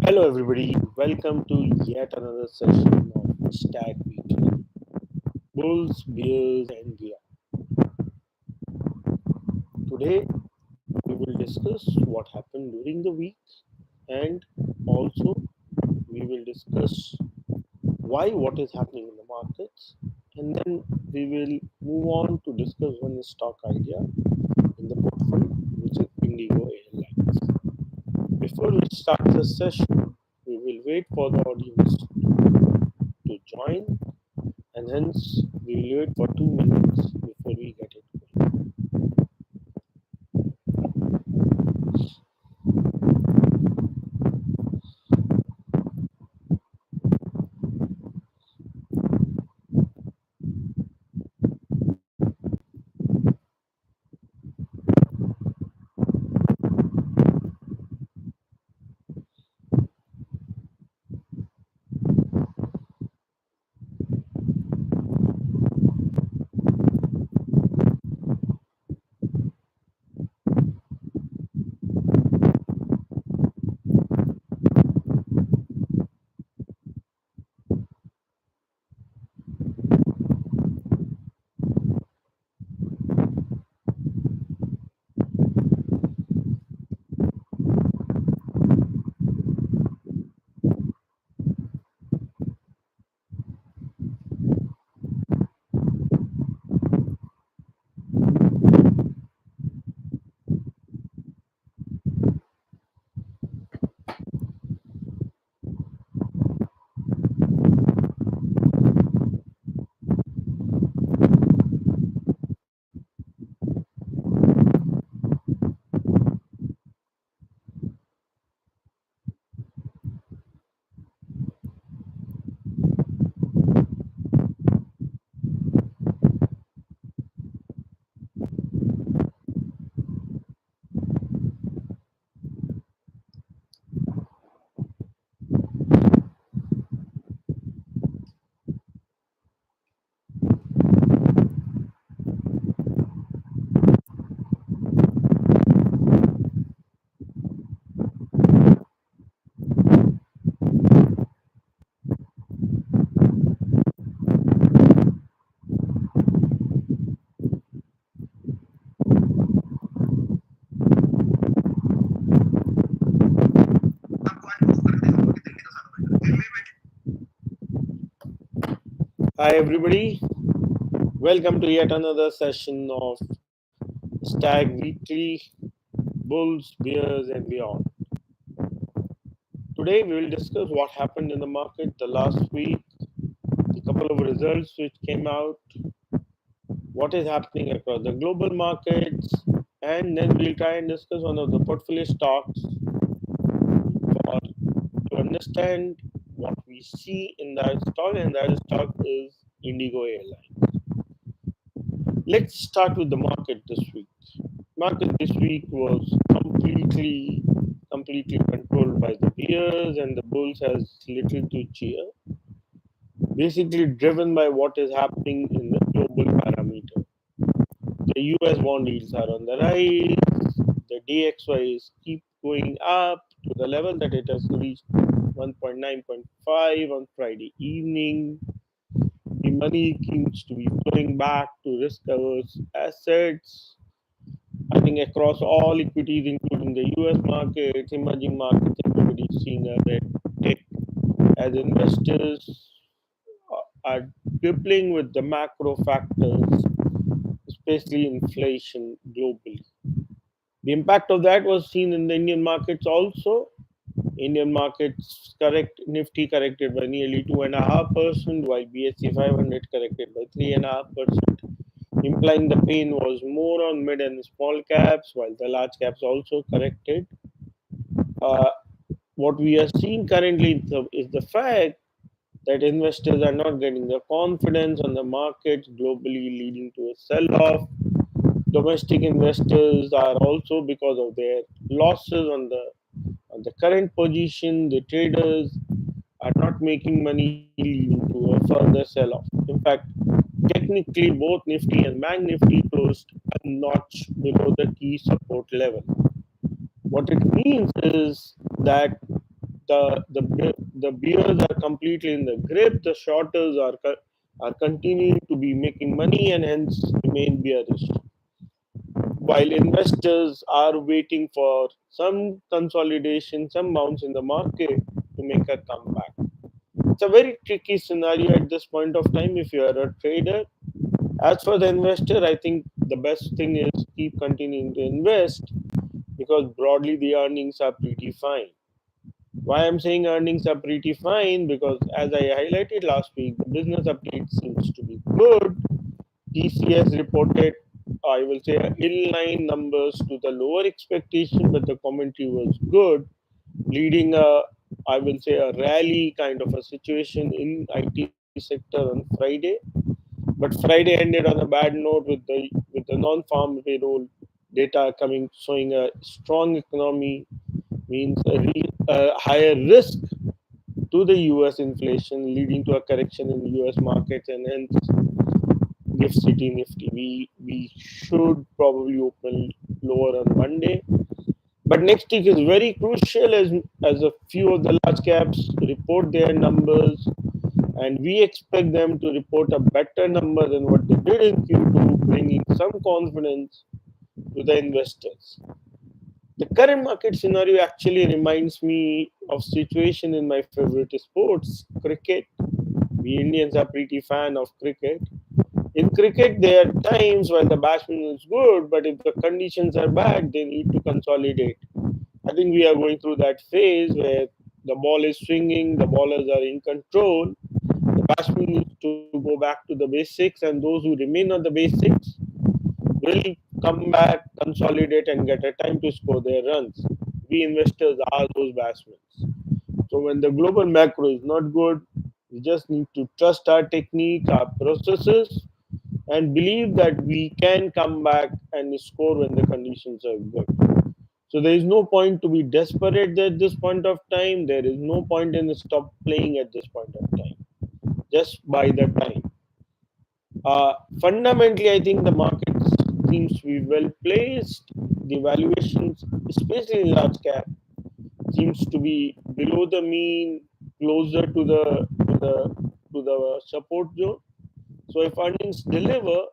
Hello, everybody. Welcome to yet another session of StaG Weekly. Bulls, beers, and beer. Today, we will discuss what happened during the week, and also we will discuss why what is happening in the markets, and then we will move on to discuss one stock idea in the portfolio, which is Indigo Airlines. Before we start the session, we will wait for the audience to join, and hence we will wait for 2 minutes before we get it going. Hi, everybody. Welcome to yet another session of StaG Weekly Bulls, Beers, and Beyond. Today, we will discuss what happened in the market the last week, a couple of results which came out, what is happening across the global markets, and then we'll try and discuss one of the portfolio stocks for to understand what we see in that stock, and that stock is Indigo Airlines. Let's start with the market this week. Market this week was completely controlled by the bears, and the bulls has little to cheer. Basically driven by what is happening in the global parameter. The US bond yields are on the rise. The DXY is keep going up to the level that it has reached 1.9.5 on Friday evening. The money seems to be flowing back to risk-averse assets. I think across all equities, including the US markets, emerging markets, everybody is seeing a red tick as investors are grappling with the macro factors, especially inflation globally. The impact of that was seen in the Indian markets also. Indian markets Nifty corrected by nearly 2.5%, while BSE 500 corrected by 3.5%, implying the pain was more on mid and small caps, while the large caps also corrected. Uh, what we are seeing currently is the fact that investors are not getting the confidence on the markets globally, leading to a sell-off. Domestic investors are also, because of their losses on the current position, the traders are not making money, leading to a further sell-off. In fact, technically both Nifty and Bank Nifty closed a notch below the key support level. What it means is that The bears are completely in the grip. The shorters are continuing to be making money and hence remain bearish, while investors are waiting for some consolidation, some bounce in the market to make a comeback. It's a very tricky scenario at this point of time if you are a trader. As for the investor, I think the best thing is keep continuing to invest because broadly the earnings are pretty fine. Why I'm saying earnings are pretty fine? Because as I highlighted last week, the business update seems to be good. TCS reported, I will say, inline numbers to the lower expectation, but the commentary was good, leading I will say, a rally kind of a situation in IT sector on Friday. But Friday ended on a bad note with the non-farm payroll data coming, showing a strong economy means a higher risk to the US inflation, leading to a correction in US markets and hence GIFT City Nifty. We should probably open lower on Monday. But next week is very crucial as a few of the large caps report their numbers, and we expect them to report a better number than what they did in Q2, bringing some confidence to the investors. The current market scenario actually reminds me of situation in my favorite sports, cricket. We Indians are pretty fan of cricket. In cricket, there are times when the batsman is good, but if the conditions are bad, they need to consolidate. I think we are going through that phase where the ball is swinging, the bowlers are in control, the batsman needs to go back to the basics, and those who remain on the basics will come back, consolidate, and get a time to score their runs. We investors are those batsmen. So when the global macro is not good, we just need to trust our technique, our processes, and believe that we can come back and score when the conditions are good. So there is no point to be desperate at this point of time. There is no point in stop playing at this point of time. Just buy the time. Fundamentally, I think the market seems to be well placed. The valuations, especially in large cap, seems to be below the mean, closer to the support zone. So if earnings deliver,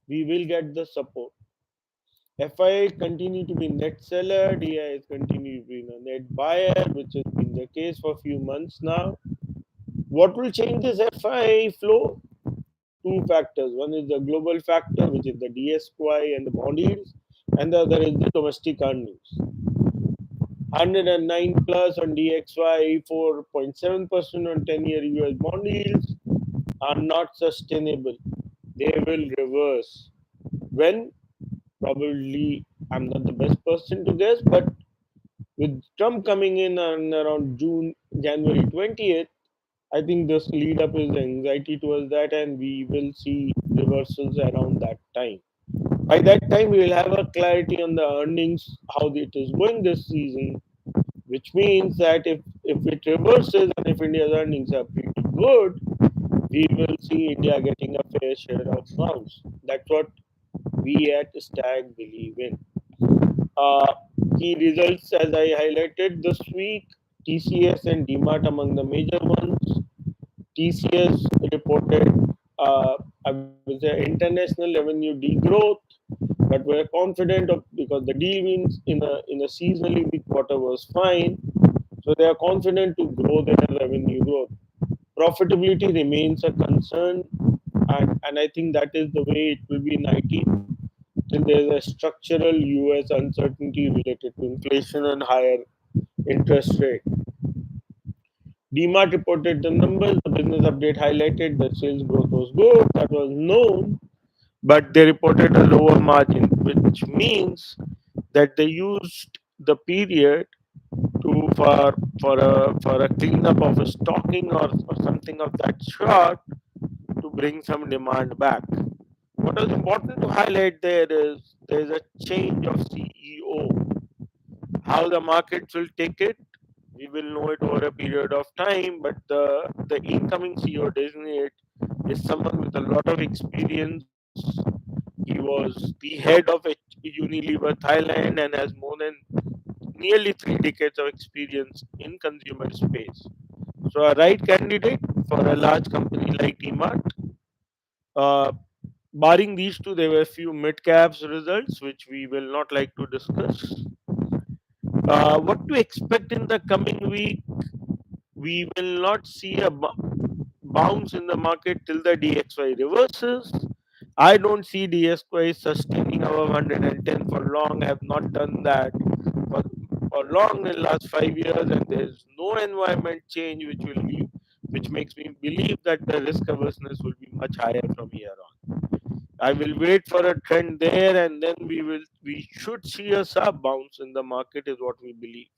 we will get the support. FI continue to be net seller, DI is continue to be a net buyer, which has been the case for a few months now. What will change this FI flow? Two factors. One is the global factor, which is the DSY and the bond yields, and the other is the domestic earnings. 109 plus on DXY, 4.7% on 10-year US bond yields are not sustainable. They will reverse. When? Probably, I'm not the best person to guess, but with Trump coming in on around January 20th, I think this lead up is anxiety towards that, and we will see reversals around that time. By that time, we will have a clarity on the earnings, how it is going this season, which means that if it reverses and if India's earnings are pretty good, we will see India getting a fair share of bounce. That's what we at StaG believe in. Uh, Key results, as I highlighted this week, TCS and DMART among the major ones. TCS reported, I would say, international revenue degrowth, but we're confident of because the deal wins in a seasonally weak quarter was fine, so they are confident to grow their revenue growth. Profitability remains a concern, and I think that is the way it will be in IT till there is a structural US uncertainty related to inflation and higher interest rate. DMART reported the numbers. The business update highlighted that sales growth was good. That was known, but they reported a lower margin, which means that they used the period to for a cleanup of a stocking or something of that sort to bring some demand back. What is important to highlight there is a change of CEO. How the markets will take it, we will know it over a period of time. But the incoming CEO designate is someone with a lot of experience. He was the head of Unilever Thailand and has more than nearly 3 decades of experience in consumer space. So, a right candidate for a large company like DMart. Uh, Barring these two, there were a few mid caps results which we will not like to discuss. What to expect in the coming week? We will not see a bounce in the market till the DXY reverses. I don't see DXY sustaining above 110 for long. I have not done that for, for long in last 5 years, and there is no environment change which makes me believe that the risk averseness will be much higher from here on. I will wait for a trend there, and then we should see a sub bounce in the market is what we believe.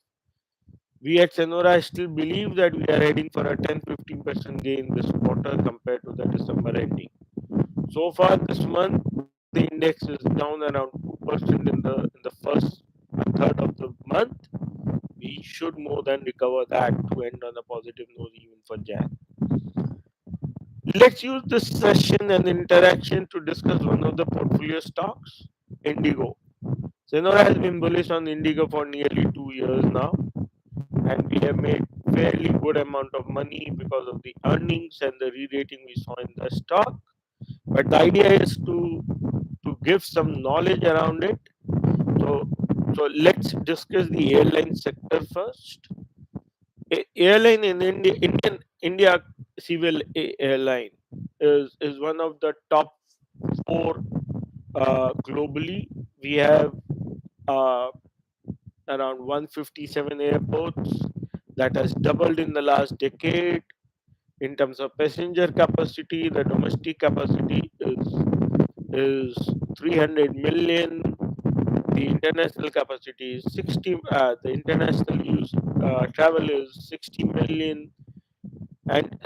We at Senora still believe that we are heading for a 10-15% gain this quarter compared to the December ending. So far this month, the index is down around 2% in the first third of the month. We should more than recover that to end on a positive note even for Jan. Let's use this session and interaction to discuss one of the portfolio stocks, Indigo. Senora has been bullish on Indigo for nearly 2 years now, and we have made fairly good amount of money because of the earnings and the re-rating we saw in the stock. But the idea is to give some knowledge around it. So let's discuss the airline sector first. Airline in India Civil Airline is one of the top four globally. We have uh, around 157 airports that has doubled in the last decade. In terms of passenger capacity, the domestic capacity is 300 million. The international capacity is 60. The international use travel is 60 million, and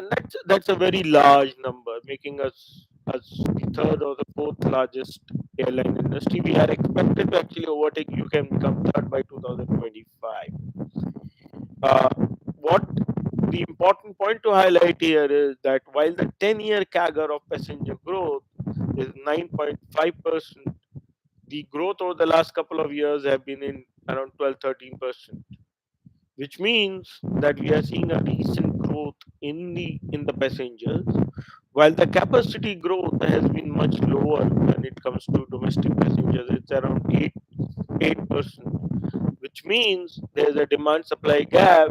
that's a very large number, making us the third or the fourth largest airline industry. We are expected to actually overtake UK and become third by 2025. What the important point to highlight here is that while the 10-year CAGR of passenger growth is 9.5%, the growth over the last couple of years have been in around 12-13%, which means that we are seeing a decent growth in the passengers, while the capacity growth has been much lower when it comes to domestic passengers. It's around 8%, which means there's a demand supply gap,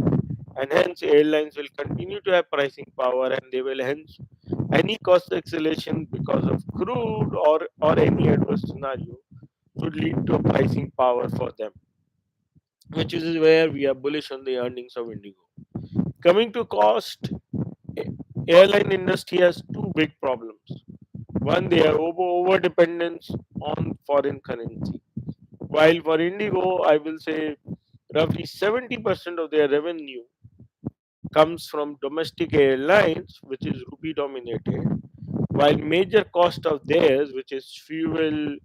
and hence airlines will continue to have pricing power, and they will hence any cost acceleration because of crude or any adverse scenario should lead to a pricing power for them, which is where we are bullish on the earnings of Indigo. Coming to cost, airline industry has two big problems. One, they are over dependence on foreign currency. While for Indigo, I will say roughly 70% of their revenue comes from domestic airlines, which is rupee dominated, while major cost of theirs, which is fuel,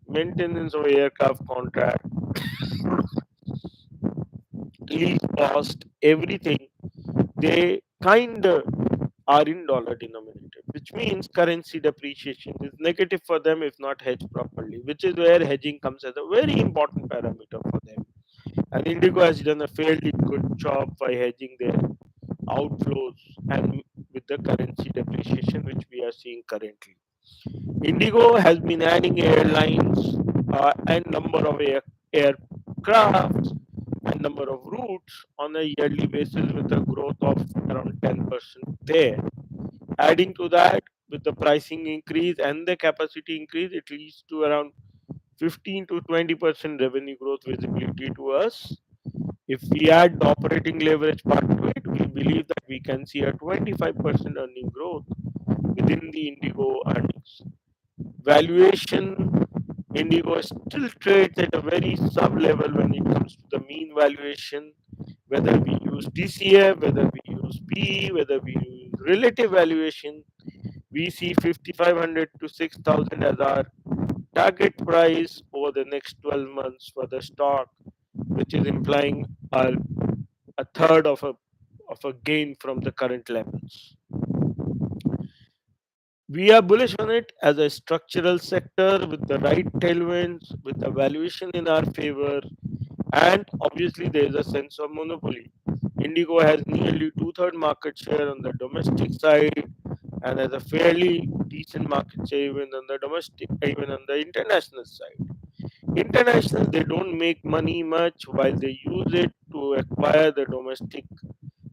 maintenance of aircraft contract, lease cost, everything, they kind of are in dollar denominated, which means currency depreciation is negative for them if not hedged properly, which is where hedging comes as a very important parameter for them. And Indigo has done a fairly good job by hedging their outflows and with the currency depreciation which we are seeing currently. Indigo has been adding airlines and number of aircrafts and number of routes on a yearly basis with a growth of around 10% there. Adding to that, with the pricing increase and the capacity increase, it leads to around 15 to 20% revenue growth visibility to us. If we add the operating leverage part to it, we believe that we can see a 25% earning growth within the Indigo earnings. Valuation, Indigo still trades at a very sub level when it comes to the mean valuation, whether we use DCF, whether we use PE, whether we use relative valuation. We see 5,500 to 6,000 as our target price over the next 12 months for the stock, which is implying a third of a gain from the current levels. We are bullish on it as a structural sector with the right tailwinds, with the valuation in our favor. And obviously, there is a sense of monopoly. Indigo has nearly two-thirds market share on the domestic side and has a fairly decent market share even on the international side. International, they don't make money much while they use it to acquire the domestic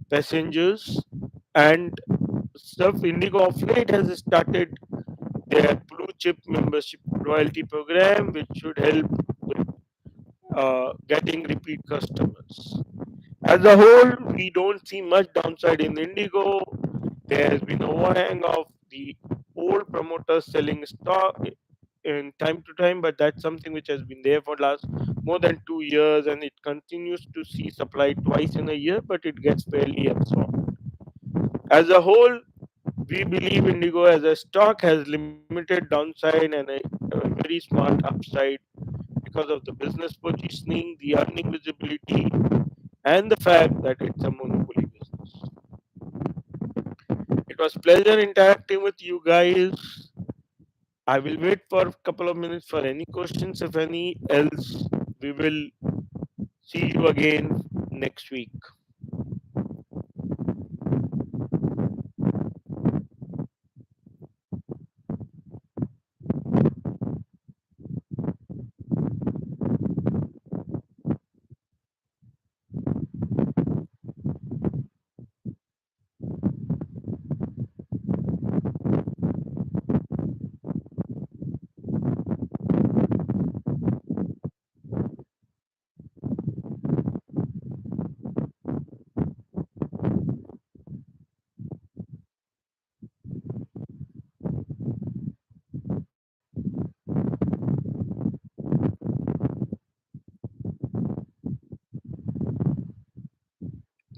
passengers and stuff. Indigo of late has started their blue chip membership loyalty program, which should help with getting repeat customers. As a whole, we don't see much downside in Indigo. There has been overhang of the old promoters selling stock in time to time, but that's something which has been there for last more than 2 years, and it continues to see supply twice in a year, but it gets fairly absorbed. As a whole, we believe Indigo as a stock has limited downside and a very smart upside because of the business positioning, the earning visibility, and the fact that it's a monopoly business. It was pleasure interacting with you guys. I will wait for a couple of minutes for any questions, if any. Else, we will see you again next week.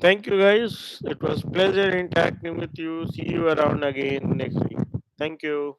Thank you, guys. It was pleasure interacting with you. See you around again next week. Thank you.